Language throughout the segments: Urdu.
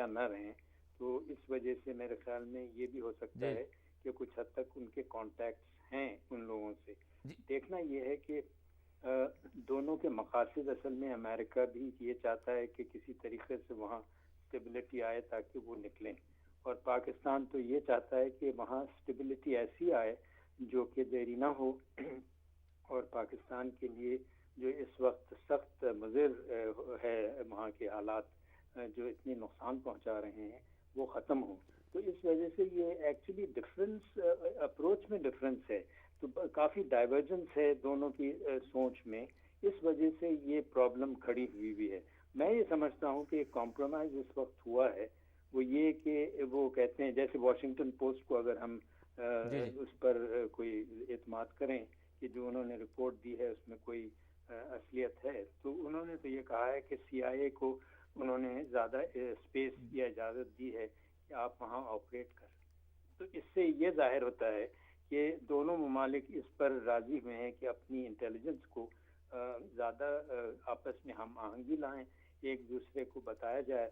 متحد نہ رہیں تو اس وجہ سے میرے خیال میں یہ بھی ہو سکتا ہے کہ کچھ حد تک ان کے کانٹیکٹس ہیں ان لوگوں سے. دیکھنا یہ ہے کہ دونوں کے مقاصد اصل میں امریکہ بھی یہ چاہتا ہے کہ کسی طریقے سے وہاں اسٹیبلٹی آئے تاکہ وہ نکلیں, اور پاکستان تو یہ چاہتا ہے کہ وہاں اسٹیبلٹی ایسی آئے جو کہ دیرینہ ہو, اور پاکستان کے لیے جو اس وقت سخت مضر ہے وہاں کے حالات جو اتنے نقصان پہنچا رہے ہیں وہ ختم ہوں. تو اس وجہ سے یہ ایکچولی ڈفرینس اپروچ میں ڈفرینس ہے, تو کافی ڈائیورجنس ہے دونوں کی سوچ میں, اس وجہ سے یہ پرابلم کھڑی ہوئی بھی ہے. میں یہ سمجھتا ہوں کہ ایک کمپرومائز اس وقت ہوا ہے وہ یہ کہ وہ کہتے ہیں جیسے واشنگٹن پوسٹ کو اگر ہم اس پر کوئی اعتماد کریں کہ جو انہوں نے رپورٹ دی ہے اس میں کوئی اصلیت ہے, تو انہوں نے تو یہ کہا ہے کہ سی آئی اے کو انہوں نے زیادہ اسپیس یا اجازت دی ہے کہ آپ وہاں آپریٹ کریں. تو اس سے یہ ظاہر ہوتا ہے کہ دونوں ممالک اس پر راضی ہوئے ہیں کہ اپنی انٹیلیجنس کو زیادہ آپس میں ہم آہنگی لائیں, ایک دوسرے کو بتایا جائے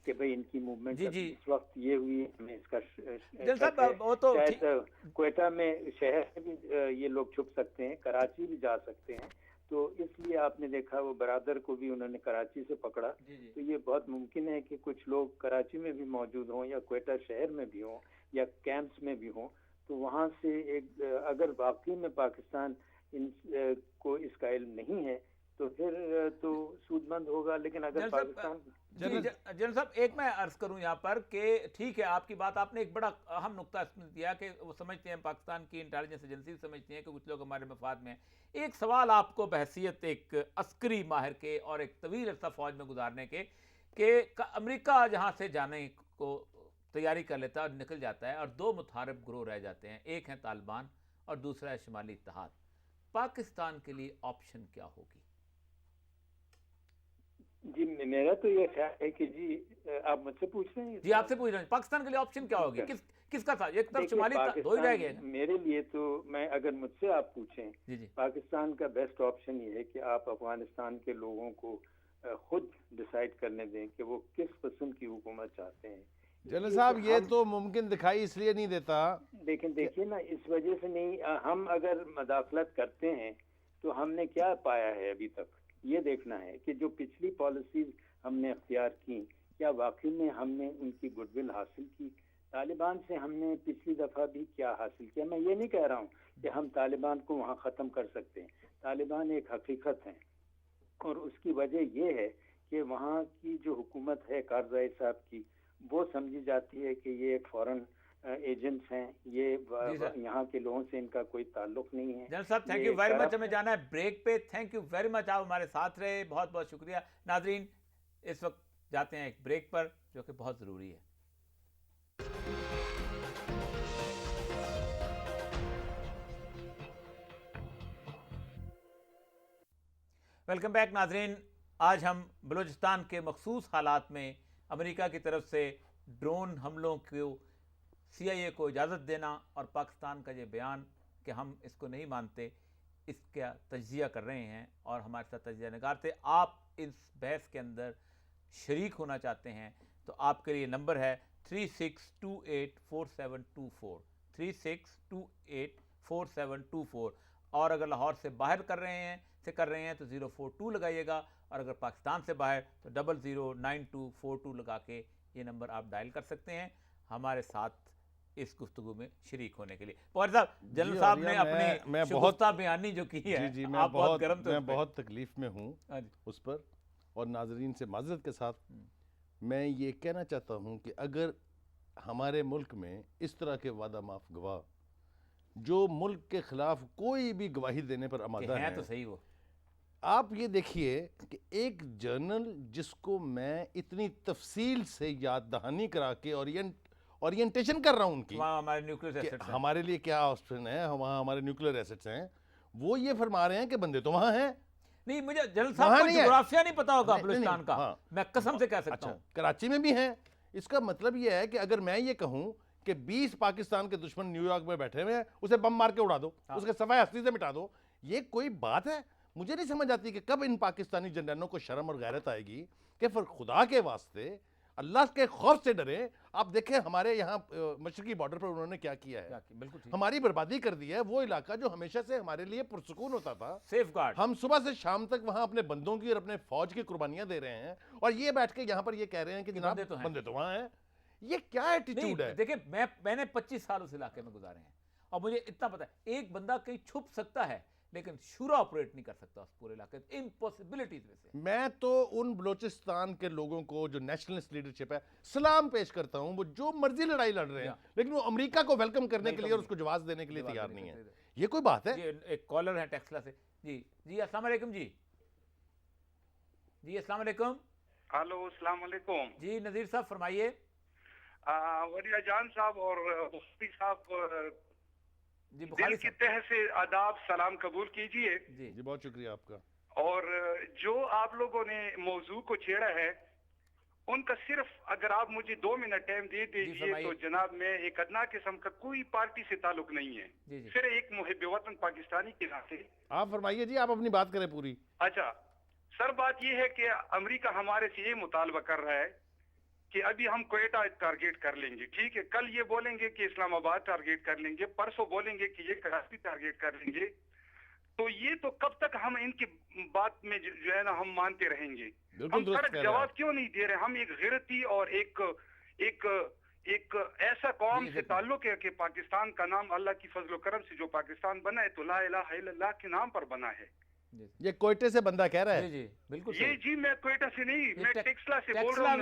کہ بھئی ان کی موومنٹ اس وقت یہ ہوئی, ہمیں اس کا شاید کوئٹہ میں شہر میں بھی یہ لوگ چھپ سکتے ہیں, کراچی بھی جا سکتے ہیں, تو اس لیے آپ نے دیکھا وہ برادر کو بھی انہوں نے کراچی سے پکڑا, تو یہ بہت ممکن ہے کہ کچھ لوگ کراچی میں بھی موجود ہوں یا کوئٹہ شہر میں بھی ہوں یا کیمپس میں بھی ہوں. تو وہاں سے ایک اگر واقعی میں پاکستان ان کو اس کا علم نہیں ہے تو پھر تو سود مند ہوگا, لیکن اگر پاکستان جنرل صاحب ایک میں عرض کروں یہاں پر کہ ٹھیک ہے آپ کی بات, آپ نے ایک بڑا اہم نقطہ اس میں دیا کہ وہ سمجھتے ہیں پاکستان کی انٹیلیجنس ایجنسی سمجھتی ہیں کہ کچھ لوگ ہمارے مفاد میں ہیں. ایک سوال آپ کو بحیثیت ایک عسکری ماہر کے اور ایک طویل عرصہ فوج میں گزارنے کے, کہ امریکہ جہاں سے جانے کو تیاری کر لیتا ہے اور نکل جاتا ہے اور دو متحارب گروہ رہ جاتے ہیں, ایک ہے طالبان اور دوسرا ہے شمالی اتحاد, پاکستان کے لیے آپشن کیا ہوگی؟ جی میرا تو یہ خیال ہے کہ جی آپ مجھ سے پوچھ رہے ہیں. جی آپ سے پوچھ رہے ہیں پاکستان کے لیے آپشن کیا ہوگی, کس کا تھا؟ ایک طرف شمالی دو ہی رہ گئے. میرے لیے تو میں اگر مجھ سے آپ پوچھیں پاکستان کا بیسٹ آپشن یہ ہے کہ آپ افغانستان کے لوگوں کو خود ڈیسائیڈ کرنے دیں کہ وہ کس قسم کی حکومت چاہتے ہیں. جنرل صاحب یہ تو ممکن دکھائی اس لیے نہیں دیتا, لیکن دیکھیے نا اس وجہ سے نہیں, ہم اگر مداخلت کرتے ہیں تو ہم نے کیا پایا ہے ابھی تک, یہ دیکھنا ہے کہ جو پچھلی پالیسیز ہم نے اختیار کی کیا واقعی میں ہم نے ان کی گڈ ول حاصل کی. طالبان سے ہم نے پچھلی دفعہ بھی کیا حاصل کیا. میں یہ نہیں کہہ رہا ہوں کہ ہم طالبان کو وہاں ختم کر سکتے ہیں, طالبان ایک حقیقت ہے, اور اس کی وجہ یہ ہے کہ وہاں کی جو حکومت ہے کارزائی صاحب کی, وہ سمجھی جاتی ہے کہ یہ ایک فورن ایجنٹس ہیں, یہ یہاں کے لوگوں سے ان کا کوئی تعلق نہیں ہے. جنرل صاحب تھینک یو ویری مچ, ہمیں جانا ہے بریک پہ. تھینک یو ویری مچ, آپ ہمارے ساتھ رہے, بہت بہت شکریہ. ناظرین اس وقت جاتے ہیں ایک بریک پر جو کہ بہت ضروری ہے. ویلکم بیک ناظرین. آج ہم بلوچستان کے مخصوص حالات میں امریکہ کی طرف سے ڈرون حملوں کو سی آئی اے کو اجازت دینا اور پاکستان کا یہ بیان کہ ہم اس کو نہیں مانتے, اس کا تجزیہ کر رہے ہیں, اور ہمارے ساتھ تجزیہ نگار تھے. آپ اس بحث کے اندر شریک ہونا چاہتے ہیں تو آپ کے لیے نمبر ہے 36284724 36284724, اور اگر لاہور سے باہر کر رہے ہیں تو 042 لگائیے گا, اور اگر پاکستان سے باہر تو 009242 لگا کے یہ نمبر آپ ڈائل کر سکتے ہیں ہمارے ساتھ اس گفتگو میں شریک ہونے کے لیے. پوہر صاحب, جنرل صاحب نے اپنی شگفتہ بیانی جو کی ہے, آپ بہت گرم تھے, میں بہت تکلیف میں ہوں اس پر, اور ناظرین سے معذرت کے ساتھ میں یہ کہنا چاہتا ہوں کہ اگر ہمارے ملک میں اس طرح کے وعدہ معاف گواہ جو ملک کے خلاف کوئی بھی گواہی دینے پر آمادہ ہیں, تو صحیح وہ آپ یہ دیکھیے کہ ایک جرنل جس کو میں اتنی تفصیل سے یاد دہانی کرا کے اورینٹیشن کر رہا ہوں ان کی, ہمارے لیے کیا آپشن ہے, وہاں ہمارے نیوکلیر ایسٹس ہیں, وہ یہ فرما رہے ہیں کہ بندے تو وہاں ہیں. نہیں, مجھے جنرل صاحب کو جغرافیہ نہیں پتا ہوگا بلوچستان کا, میں قسم سے کہہ سکتا ہوں. کراچی میں بھی ہیں. اس کا مطلب یہ ہے کہ اگر میں یہ کہوں کہ 20 پاکستان کے دشمن نیو یارک میں بیٹھے ہوئے ہیں, اسے بم مار کے اڑا دو, اس کے صفحہ ہستی سے مٹا دو, یہ کوئی بات ہے؟ مجھے نہیں سمجھ آتی کہ کب ان پاکستانی جنرلوں کو شرم اور غیرت آئے گی کہ خدا کے واسطے اللہ کے خوف سے ڈریں. آپ دیکھیں ہمارے یہاں مشرقی بارڈر پر انہوں نے کیا کیا ہے, ہماری بربادی کر دی ہے. وہ علاقہ جو ہمیشہ سے ہمارے لیے پرسکون ہوتا تھا, سیف گارڈ, ہم صبح سے شام تک وہاں اپنے بندوں کی اور اپنے فوج کی قربانیاں دے رہے ہیں, اور یہ بیٹھ کے یہاں پر یہ کہہ رہے ہیں کہ جناب بندے تو وہاں ہیں. یہ کیا ایٹیٹیوڈ ہے؟ دیکھیں میں نے 25 سال اس علاقے میں گزارے ہیں, اور مجھے اتنا پتا ہے ایک بندہ کہیں چھپ سکتا ہے لیکن شورا آپریٹ نہیں کر سکتا اس پورے علاقے, امپاسبلٹیز میں سے. میں تو ان بلوچستان کے لوگوں کو جو نیشنلسٹ لیڈرشپ ہے سلام پیش کرتا ہوں, وہ جو مرضی لڑائی لڑ رہے ہیں لیکن وہ امریکہ کو ویلکم کرنے کے لیے اور اس کو جواز دینے کے لیے تیار نہیں ہے. یہ کوئی بات ہے؟ ایک کالر ہے ٹیکسلا سے. جی السلام علیکم. جی السلام علیکم. ہلو السلام علیکم. جی نذیر صاحب فرمائیے. ولی جان صاحب اور مفتی صاحب, دل کی تہ سے آداب سلام قبول کیجئے. جی بہت شکریہ آپ کا. اور جو آپ لوگوں نے موضوع کو چھیڑا ہے ان کا صرف اگر آپ مجھے 2 منٹ ٹائم دے دیجئے تو جناب, میں ایک ادنا قسم کا کوئی پارٹی سے تعلق نہیں ہے, صرف ایک محب وطن پاکستانی کے ناطے. آپ فرمائیے جی, آپ اپنی بات کریں پوری. اچھا سر, بات یہ ہے کہ امریکہ ہمارے سے یہ مطالبہ کر رہا ہے کہ ابھی ہم کوئٹہ ٹارگیٹ کر لیں گے, ٹھیک ہے, کل یہ بولیں گے کہ اسلام آباد ٹارگیٹ کر لیں گے, پرسوں بولیں گے کہ یہ کراچی ٹارگیٹ کر لیں گے. تو یہ تو کب تک ہم ان کی بات میں جو ہے نا ہم مانتے رہیں گے؟ ہم سڑک جواب کیوں نہیں دے رہے؟ ہم ایک غیرتی اور ایک ایسا قوم سے تعلق ہے کہ پاکستان کا نام اللہ کی فضل و کرم سے جو پاکستان بنا ہے تو لا الہ الا اللہ کے نام پر بنا ہے. یہ کوئٹے سے بندہ کہہ رہا ہے. جی بالکل. یہ جی میں کوئٹہ سے نہیں, میں ٹیکسلا سے بول رہا ہوں.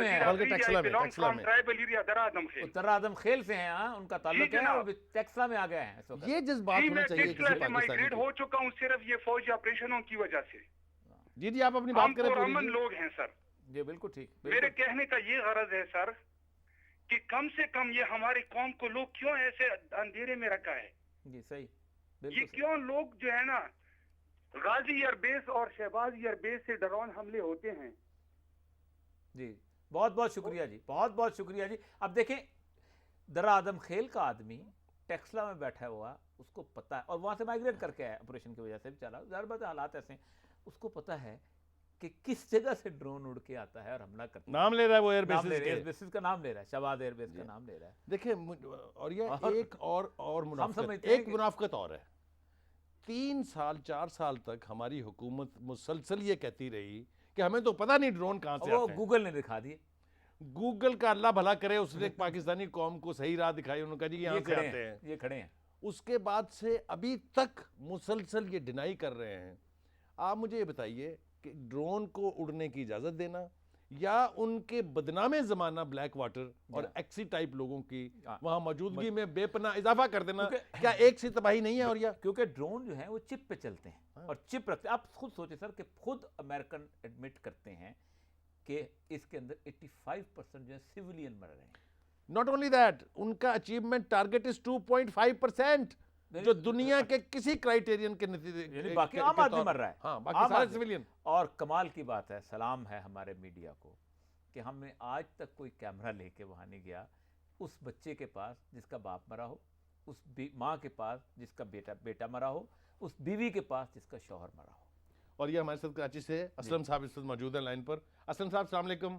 اتر آدم خیل سے ہیں, ان کا تعلق ہے, اور ٹیکسلا میں آ گئے ہیں. یہ جذبات ہونا چاہیے ٹیکسلا سے مائگریٹ ہو چکا ہوں صرف یہ فوجی آپریشنوں کی وجہ سے. جی آپ اپنی بات کریں. ہم پرامن لوگ ہیں سر. جی بالکل ٹھیک. میرے کہنے کا یہ غرض ہے سر کہ کم سے کم یہ ہماری قوم کو لوگ کیوں ایسے اندھیرے میں رکھا ہے؟ جی صحیح. یہ کیوں لوگ جو ہے نا غازی ایئر بیس اور شہباز ایئر بیس سے ڈرون حملے ہوتے ہیں؟ جی بہت شکریہ جی, بہت شکریہ جی. اب دیکھیں درا آدم خیل کا آدمی ٹیکسلا میں بیٹھا ہوا, اس کو پتہ ہے, اور وہاں سے مائگریٹ کر کے آیا آپریشن کی وجہ سے بیچارہ, ظاہر بات ہے حالات ایسے ہیں, اس کو پتہ ہے کہ کس جگہ سے ڈرون اڑ کے آتا ہے اور حملہ کرتا ہے. نام لے رہا ہے وہ ایئر بیسز کا نام لے رہا ہے, شہباز ایئر بیس کا نام لے رہا ہے. دیکھیں, اور یہ ایک اور منافقت اور ہے. 3 سال 4 سال تک ہماری حکومت مسلسل یہ کہتی رہی کہ ہمیں تو پتہ نہیں ڈرون کہاں سے آتے ہیں. گوگل نے دکھا دیے. گوگل کا اللہ بھلا کرے, اس نے پاکستانی قوم کو صحیح راہ دکھائی, انہوں نے کہا جی یہاں سے آتے ہیں, یہ کھڑے ہیں. اس کے بعد سے ابھی تک مسلسل یہ ڈینائی کر رہے ہیں. آپ مجھے یہ بتائیے کہ ڈرون کو اڑنے کی اجازت دینا یا ان کے بدنام زمانہ بلیک واٹر اور ایکسی ٹائپ لوگوں کی وہاں موجودگی میں بے پناہ اضافہ کر دینا, کیا ایک سی تباہی نہیں ہے؟ اور کیونکہ ڈرون جو ہیں وہ چپ پہ چلتے ہیں اور چپ رکھتے ہیں. آپ خود سوچیں سر کہ خود امریکن ایڈمٹ کرتے ہیں کہ اس کے اندر 85% جو ہے سیولین مر رہے ہیں. ناٹ اونلی دیٹ, ان کا اچیومنٹ ٹارگٹ از 2.5%, جو دنیا کے کسی کرائیٹیرین کے نتیجے, باقی عام آدمی مر رہا ہے. ہاں باقی سارے سیولین. اور کمال کی بات ہے, سلام ہے ہمارے میڈیا کو کہ ہم نے آج تک کوئی کیمرہ لے کے وہاں نہیں گیا اس بچے کے پاس جس کا باپ مرا ہو, اس ماں کے پاس جس کا بیٹا مرا ہو, اس بیوی کے پاس جس کا شوہر مرا ہو. اور یہ ہمارے ساتھ کراچی سے اسلم صاحب اس وقت موجود ہیں لائن پر. اسلم صاحب السلام علیکم.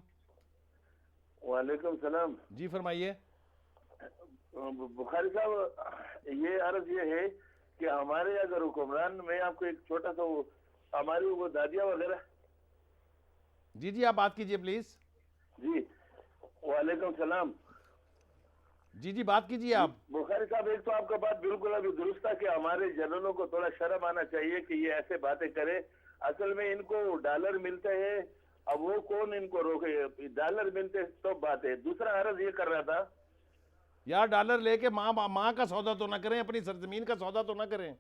وعلیکم السلام. جی فرمائیے. بخاری صاحب, یہ عرض یہ ہے کہ ہمارے اگر حکمران میں آپ کو ایک چھوٹا سا ہماری وہ دادیاں وغیرہ. جی آپ بات کیجئے پلیز. جی وعلیکم السلام. جی بات کیجئے آپ. بخاری صاحب, ایک تو آپ کا بات بالکل ابھی درست ہے کہ ہمارے جنرلوں کو تھوڑا شرم آنا چاہیے کہ یہ ایسے باتیں کرے. اصل میں ان کو ڈالر ملتے ہیں, اب وہ کون ان کو روکے؟ ڈالر ملتے تو بات ہے. دوسرا عرض یہ کر رہا تھا یار, ڈالر لے کے ماں کا سودا تو نہ کریں, اپنی سرزمین کا سودا تو نہ کریں.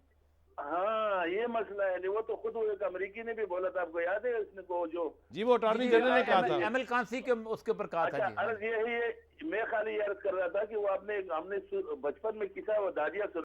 ہاں یہ مسئلہ ہے. وہ تو خود ایک امریکی نے بھی بولا تھا, آپ کو یاد ہے اس نے کو جو جی وہ اٹارنی جنرل نے کہا تھا, ایمل کانسی کے اس کے اوپر کہا تھا. عرض یہ ہے, میں خالی یہ عرض کر رہا تھا کہ وہ ہم نے بچپن میں کسا وہ دادیاں